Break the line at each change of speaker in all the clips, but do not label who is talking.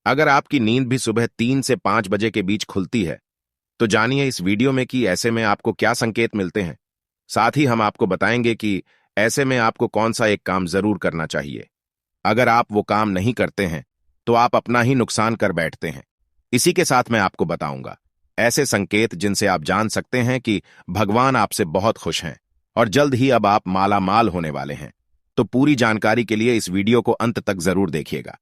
अगर आपकी नींद भी सुबह 3 से 5 बजे के बीच खुलती है, तो जानिए इस वीडियो में कि ऐसे में आपको क्या संकेत मिलते हैं। साथ ही हम आपको बताएंगे कि ऐसे में आपको कौन सा एक काम जरूर करना चाहिए। अगर आप वो काम नहीं करते हैं, तो आप अपना ही नुकसान कर बैठते हैं। इसी के साथ मैं आपको बताऊंगा ऐसे संकेत जिनसे आप जान सकते हैं कि भगवान आपसे बहुत खुश हैं और जल्द ही अब आप माला माल होने वाले हैं। तो पूरी जानकारी के लिए इस वीडियो को अंत तक जरूर देखिएगा।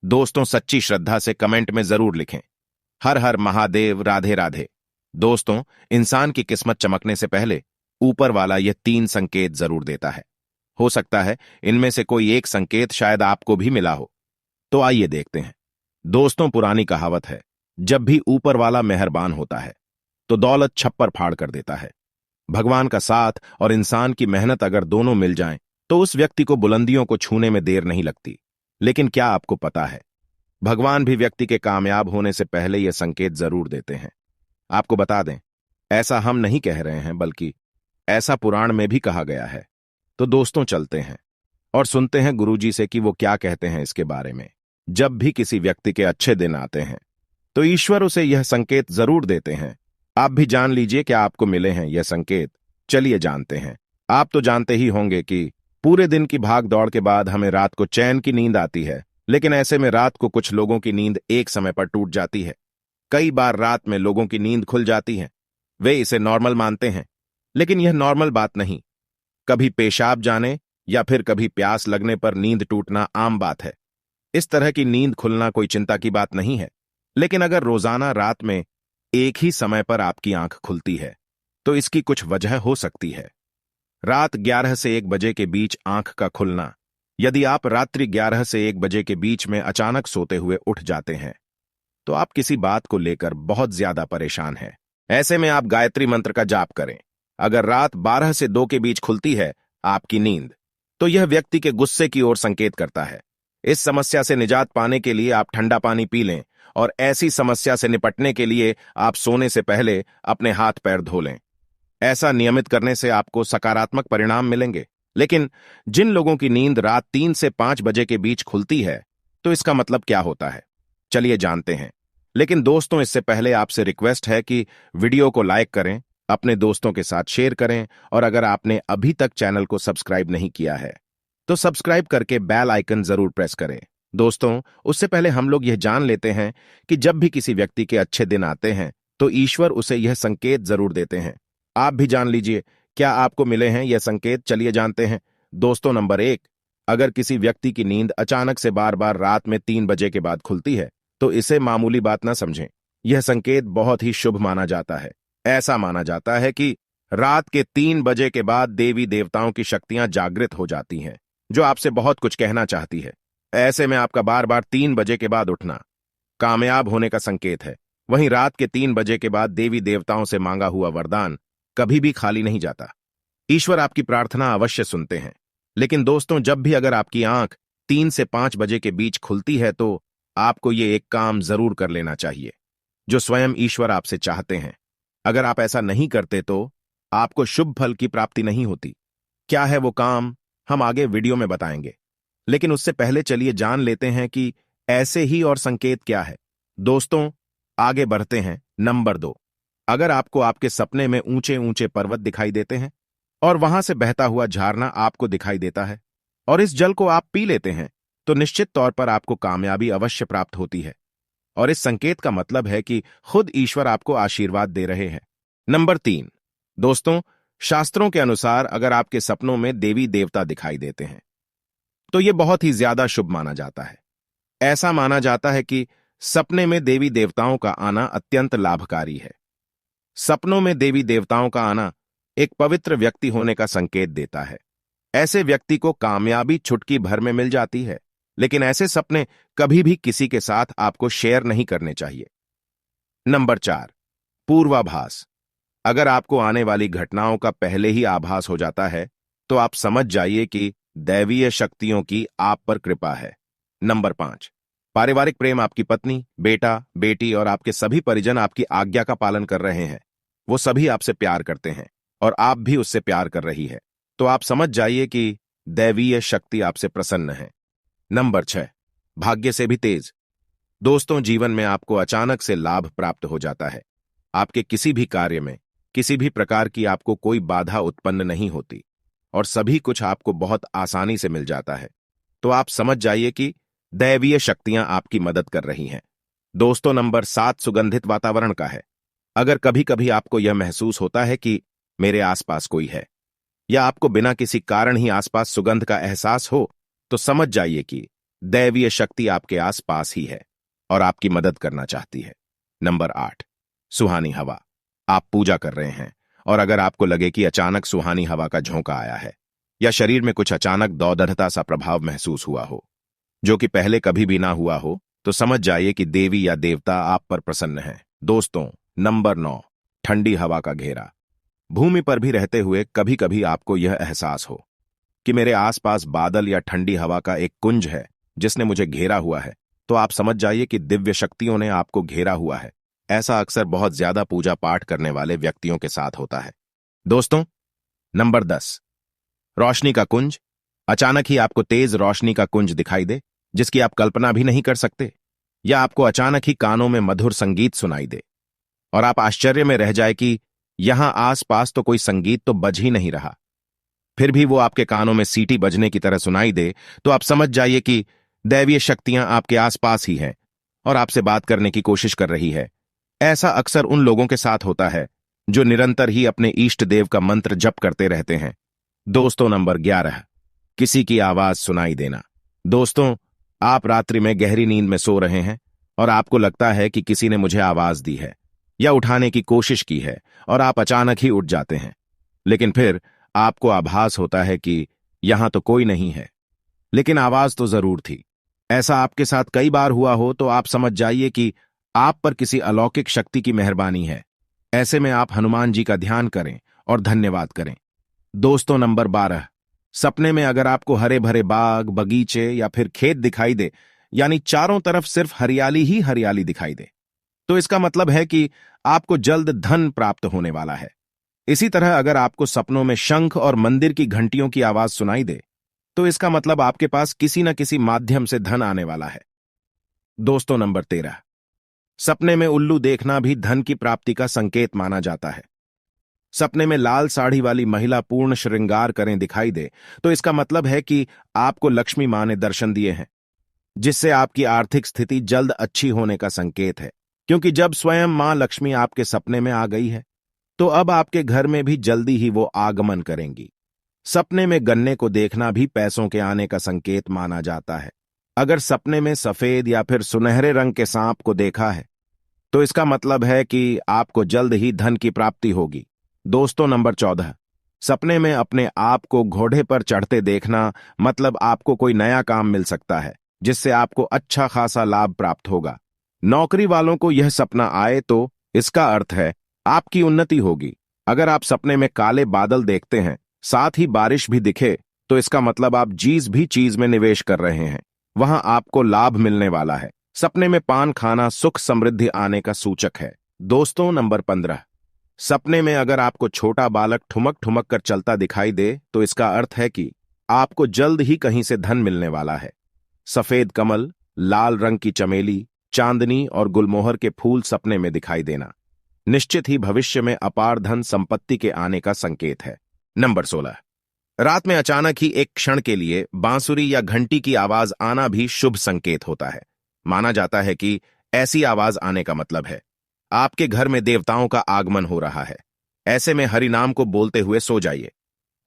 दोस्तों, सच्ची श्रद्धा से कमेंट में जरूर लिखें, हर हर महादेव, राधे राधे। दोस्तों, इंसान की किस्मत चमकने से पहले ऊपर वाला यह 3 संकेत जरूर देता है। हो सकता है इनमें से कोई एक संकेत शायद आपको भी मिला हो। तो आइए देखते हैं। दोस्तों, पुरानी कहावत है, जब भी ऊपर वाला मेहरबान होता है तो दौलत छप्पर फाड़ कर देता है। भगवान का साथ और इंसान की मेहनत अगर दोनों मिल जाएं, तो उस व्यक्ति को बुलंदियों को छूने में देर नहीं लगती। लेकिन क्या आपको पता है, भगवान भी व्यक्ति के कामयाब होने से पहले यह संकेत जरूर देते हैं। आपको बता दें, ऐसा हम नहीं कह रहे हैं, बल्कि ऐसा पुराण में भी कहा गया है। तो दोस्तों, चलते हैं और सुनते हैं गुरुजी से कि वो क्या कहते हैं इसके बारे में। जब भी किसी व्यक्ति के अच्छे दिन आते हैं, तो ईश्वर उसे यह संकेत जरूर देते हैं। आप भी जान लीजिए क्या आपको मिले हैं यह संकेत। चलिए जानते हैं। आप तो जानते ही होंगे कि पूरे दिन की भाग दौड़ के बाद हमें रात को चैन की नींद आती है, लेकिन ऐसे में रात को कुछ लोगों की नींद एक समय पर टूट जाती है। कई बार रात में लोगों की नींद खुल जाती है। वे इसे नॉर्मल मानते हैं, लेकिन यह नॉर्मल बात नहीं। कभी पेशाब जाने या फिर कभी प्यास लगने पर नींद टूटना आम बात है। इस तरह की नींद खुलना कोई चिंता की बात नहीं है। लेकिन अगर रोजाना रात में एक ही समय पर आपकी आंख खुलती है, तो इसकी कुछ वजह हो सकती है। रात 11 से 1 बजे के बीच आंख का खुलना। यदि आप रात्रि 11 से 1 बजे के बीच में अचानक सोते हुए उठ जाते हैं, तो आप किसी बात को लेकर बहुत ज्यादा परेशान हैं। ऐसे में आप गायत्री मंत्र का जाप करें। अगर रात 12 से 2 के बीच खुलती है आपकी नींद, तो यह व्यक्ति के गुस्से की ओर संकेत करता है। इस समस्या से निजात पाने के लिए आप ठंडा पानी पी लें, और ऐसी समस्या से निपटने के लिए आप सोने से पहले अपने हाथ पैर धो लें। ऐसा नियमित करने से आपको सकारात्मक परिणाम मिलेंगे। लेकिन जिन लोगों की नींद रात 3 से 5 बजे के बीच खुलती है, तो इसका मतलब क्या होता है, चलिए जानते हैं। लेकिन दोस्तों, इससे पहले आपसे रिक्वेस्ट है कि वीडियो को लाइक करें, अपने दोस्तों के साथ शेयर करें, और अगर आपने अभी तक चैनल को सब्सक्राइब नहीं किया है, तो सब्सक्राइब करके बेल आइकन जरूर प्रेस करें। दोस्तों, उससे पहले हम लोग यह जान लेते हैं कि जब भी किसी व्यक्ति के अच्छे दिन आते हैं, तो ईश्वर उसे यह संकेत जरूर देते हैं। आप भी जान लीजिए क्या आपको मिले हैं यह संकेत। चलिए जानते हैं। दोस्तों, नंबर 1, अगर किसी व्यक्ति की नींद अचानक से बार बार रात में 3 बजे के बाद खुलती है, तो इसे मामूली बात ना समझें। यह संकेत बहुत ही शुभ माना जाता है। ऐसा माना जाता है कि रात के 3 बजे के बाद देवी देवताओं की शक्तियां जागृत हो जाती हैं, जो आपसे बहुत कुछ कहना चाहती है। ऐसे में आपका बार बार 3 बजे के बाद उठना कामयाब होने का संकेत है। वहीं रात के 3 बजे के बाद देवी देवताओं से मांगा हुआ वरदान कभी भी खाली नहीं जाता। ईश्वर आपकी प्रार्थना अवश्य सुनते हैं। लेकिन दोस्तों, जब भी अगर आपकी आंख 3 से 5 बजे के बीच खुलती है, तो आपको ये एक काम जरूर कर लेना चाहिए जो स्वयं ईश्वर आपसे चाहते हैं। अगर आप ऐसा नहीं करते तो आपको शुभ फल की प्राप्ति नहीं होती। क्या है वो काम, हम आगे वीडियो में बताएंगे। लेकिन उससे पहले चलिए जान लेते हैं कि ऐसे ही और संकेत क्या है। दोस्तों, आगे बढ़ते हैं। नंबर 2, अगर आपको आपके सपने में ऊंचे ऊंचे पर्वत दिखाई देते हैं और वहां से बहता हुआ झरना आपको दिखाई देता है, और इस जल को आप पी लेते हैं, तो निश्चित तौर पर आपको कामयाबी अवश्य प्राप्त होती है। और इस संकेत का मतलब है कि खुद ईश्वर आपको आशीर्वाद दे रहे हैं। नंबर 3, दोस्तों, शास्त्रों के अनुसार अगर आपके सपनों में देवी देवता दिखाई देते हैं, तो यह बहुत ही ज्यादा शुभ माना जाता है। ऐसा माना जाता है कि सपने में देवी देवताओं का आना अत्यंत लाभकारी है। सपनों में देवी देवताओं का आना एक पवित्र व्यक्ति होने का संकेत देता है। ऐसे व्यक्ति को कामयाबी चुटकी भर में मिल जाती है। लेकिन ऐसे सपने कभी भी किसी के साथ आपको शेयर नहीं करने चाहिए। नंबर 4, पूर्वाभास। अगर आपको आने वाली घटनाओं का पहले ही आभास हो जाता है, तो आप समझ जाइए कि दैवीय शक्तियों की आप पर कृपा है। नंबर 5, पारिवारिक प्रेम। आपकी पत्नी, बेटा, बेटी और आपके सभी परिजन आपकी आज्ञा का पालन कर रहे हैं। वो सभी आपसे प्यार करते हैं और आप भी उससे प्यार कर रही है। तो आप समझ जाइए कि दैवीय शक्ति आपसे प्रसन्न है। नंबर 6, भाग्य से भी तेज। दोस्तों, जीवन में आपको अचानक से लाभ प्राप्त हो जाता है। आपके किसी भी कार्य में किसी भी प्रकार की आपको कोई बाधा उत्पन्न नहीं होती और सभी कुछ आपको बहुत आसानी से मिल जाता है। तो आप समझ जाइए कि दैवीय शक्तियां आपकी मदद कर रही हैं। दोस्तों, नंबर 7 सुगंधित वातावरण का है। अगर कभी कभी आपको यह महसूस होता है कि मेरे आसपास कोई है, या आपको बिना किसी कारण ही आसपास सुगंध का एहसास हो, तो समझ जाइए कि दैवीय शक्ति आपके आसपास ही है और आपकी मदद करना चाहती है। नंबर 8 सुहानी हवा। आप पूजा कर रहे हैं और अगर आपको लगे कि अचानक सुहानी हवा का झोंका आया है या शरीर में कुछ अचानक दौदढ़ता सा प्रभाव महसूस हुआ हो, जो कि पहले कभी भी ना हुआ हो, तो समझ जाइए कि देवी या देवता आप पर प्रसन्न है। दोस्तों, नंबर 9 ठंडी हवा का घेरा। भूमि पर भी रहते हुए कभी कभी आपको यह एहसास हो कि मेरे आसपास बादल या ठंडी हवा का एक कुंज है जिसने मुझे घेरा हुआ है, तो आप समझ जाइए कि दिव्य शक्तियों ने आपको घेरा हुआ है। ऐसा अक्सर बहुत ज्यादा पूजा पाठ करने वाले व्यक्तियों के साथ होता है। दोस्तों, नंबर 10 रोशनी का कुंज। अचानक ही आपको तेज रोशनी का कुंज दिखाई दे जिसकी आप कल्पना भी नहीं कर सकते, या आपको अचानक ही कानों में मधुर संगीत सुनाई दे और आप आश्चर्य में रह जाए कि यहां आसपास तो कोई संगीत तो बज ही नहीं रहा, फिर भी वो आपके कानों में सीटी बजने की तरह सुनाई दे, तो आप समझ जाइए कि दैवीय शक्तियां आपके आसपास ही हैं और आपसे बात करने की कोशिश कर रही है। ऐसा अक्सर उन लोगों के साथ होता है जो निरंतर ही अपने इष्ट देव का मंत्र जप करते रहते हैं। दोस्तों, नंबर 11 किसी की आवाज सुनाई देना। दोस्तों, आप रात्रि में गहरी नींद में सो रहे हैं और आपको लगता है कि किसी ने मुझे आवाज दी है या उठाने की कोशिश की है और आप अचानक ही उठ जाते हैं, लेकिन फिर आपको आभास होता है कि यहां तो कोई नहीं है, लेकिन आवाज तो जरूर थी। ऐसा आपके साथ कई बार हुआ हो तो आप समझ जाइए कि आप पर किसी अलौकिक शक्ति की मेहरबानी है। ऐसे में आप हनुमान जी का ध्यान करें और धन्यवाद करें। दोस्तों, नंबर 12 सपने में अगर आपको हरे भरे बाग, बगीचे या फिर खेत दिखाई दे, यानी चारों तरफ सिर्फ हरियाली ही हरियाली दिखाई दे, तो इसका मतलब है कि आपको जल्द धन प्राप्त होने वाला है। इसी तरह अगर आपको सपनों में शंख और मंदिर की घंटियों की आवाज सुनाई दे, तो इसका मतलब आपके पास किसी न किसी माध्यम से धन आने वाला है। दोस्तों, नंबर 13 सपने में उल्लू देखना भी धन की प्राप्ति का संकेत माना जाता है। सपने में लाल साड़ी वाली महिला पूर्ण श्रृंगार करें दिखाई दे, तो इसका मतलब है कि आपको लक्ष्मी मां ने दर्शन दिए हैं, जिससे आपकी आर्थिक स्थिति जल्द अच्छी होने का संकेत है, क्योंकि जब स्वयं मां लक्ष्मी आपके सपने में आ गई है, तो अब आपके घर में भी जल्दी ही वो आगमन करेंगी। सपने में गन्ने को देखना भी पैसों के आने का संकेत माना जाता है। अगर सपने में सफेद या फिर सुनहरे रंग के सांप को देखा है, तो इसका मतलब है कि आपको जल्द ही धन की प्राप्ति होगी। दोस्तों, नंबर 14 सपने में अपने आप को घोड़े पर चढ़ते देखना, मतलब आपको कोई नया काम मिल सकता है जिससे आपको अच्छा खासा लाभ प्राप्त होगा। नौकरी वालों को यह सपना आए तो इसका अर्थ है आपकी उन्नति होगी। अगर आप सपने में काले बादल देखते हैं, साथ ही बारिश भी दिखे, तो इसका मतलब आप जिस भी चीज में निवेश कर रहे हैं वहां आपको लाभ मिलने वाला है। सपने में पान खाना सुख समृद्धि आने का सूचक है। दोस्तों, नंबर 15 सपने में अगर आपको छोटा बालक ठुमक ठुमक कर चलता दिखाई दे, तो इसका अर्थ है कि आपको जल्द ही कहीं से धन मिलने वाला है। सफेद कमल, लाल रंग की चमेली, चांदनी और गुलमोहर के फूल सपने में दिखाई देना निश्चित ही भविष्य में अपार धन संपत्ति के आने का संकेत है। नंबर 16 रात में अचानक ही एक क्षण के लिए बांसुरी या घंटी की आवाज आना भी शुभ संकेत होता है। माना जाता है कि ऐसी आवाज आने का मतलब है आपके घर में देवताओं का आगमन हो रहा है। ऐसे में हरि नाम को बोलते हुए सो जाइए।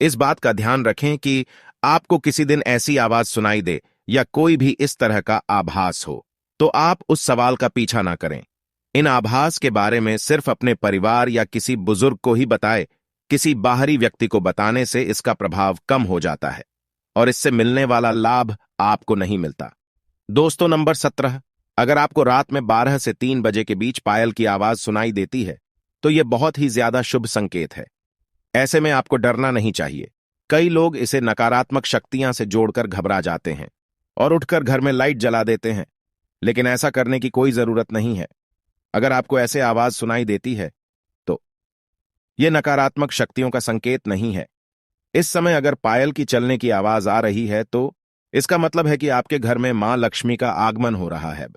इस बात का ध्यान रखें कि आपको किसी दिन ऐसी आवाज सुनाई दे या कोई भी इस तरह का आभास हो, तो आप उस सवाल का पीछा ना करें। इन आभास के बारे में सिर्फ अपने परिवार या किसी बुजुर्ग को ही बताएं। किसी बाहरी व्यक्ति को बताने से इसका प्रभाव कम हो जाता है और इससे मिलने वाला लाभ आपको नहीं मिलता। दोस्तों, नंबर 17 अगर आपको रात में 12 से 3 बजे के बीच पायल की आवाज सुनाई देती है, तो यह बहुत ही ज्यादा शुभ संकेत है। ऐसे में आपको डरना नहीं चाहिए। कई लोग इसे नकारात्मक शक्तियां से जोड़कर घबरा जाते हैं और उठकर घर में लाइट जला देते हैं, लेकिन ऐसा करने की कोई जरूरत नहीं है। अगर आपको ऐसे आवाज सुनाई देती है, तो यह नकारात्मक शक्तियों का संकेत नहीं है। इस समय अगर पायल की चलने की आवाज आ रही है, तो इसका मतलब है कि आपके घर में मां लक्ष्मी का आगमन हो रहा है।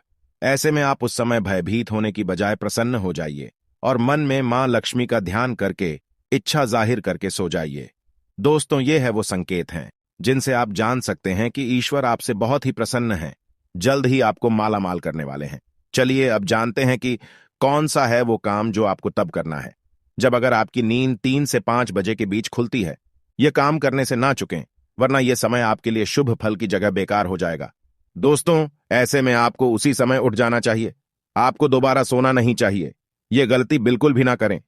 ऐसे में आप उस समय भयभीत होने की बजाय प्रसन्न हो जाइए और मन में मां लक्ष्मी का ध्यान करके इच्छा जाहिर करके सो जाइए। दोस्तों, ये है वो संकेत हैं जिनसे आप जान सकते हैं कि ईश्वर आपसे बहुत ही प्रसन्न हैं, जल्द ही आपको माला माल करने वाले हैं। चलिए अब जानते हैं कि कौन सा है वो काम जो आपको तब करना है जब अगर आपकी नींद 3 से 5 बजे के बीच खुलती है। यह काम करने से ना चुकें, वरना यह समय आपके लिए शुभ फल की जगह बेकार हो जाएगा। दोस्तों, ऐसे में आपको उसी समय उठ जाना चाहिए। आपको दोबारा सोना नहीं चाहिए। यह गलती बिल्कुल भी ना करें।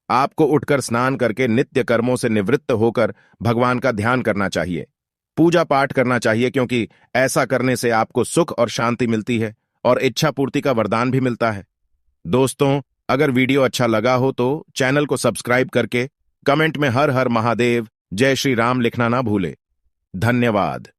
आपको उठकर स्नान करके नित्य कर्मों से निवृत्त होकर भगवान का ध्यान करना चाहिए, पूजा पाठ करना चाहिए, क्योंकि ऐसा करने से आपको सुख और शांति मिलती है और इच्छा पूर्ति का वरदान भी मिलता है। दोस्तों, अगर वीडियो अच्छा लगा हो तो चैनल को सब्सक्राइब करके कमेंट में हर हर महादेव, जय श्री राम लिखना ना भूले। धन्यवाद।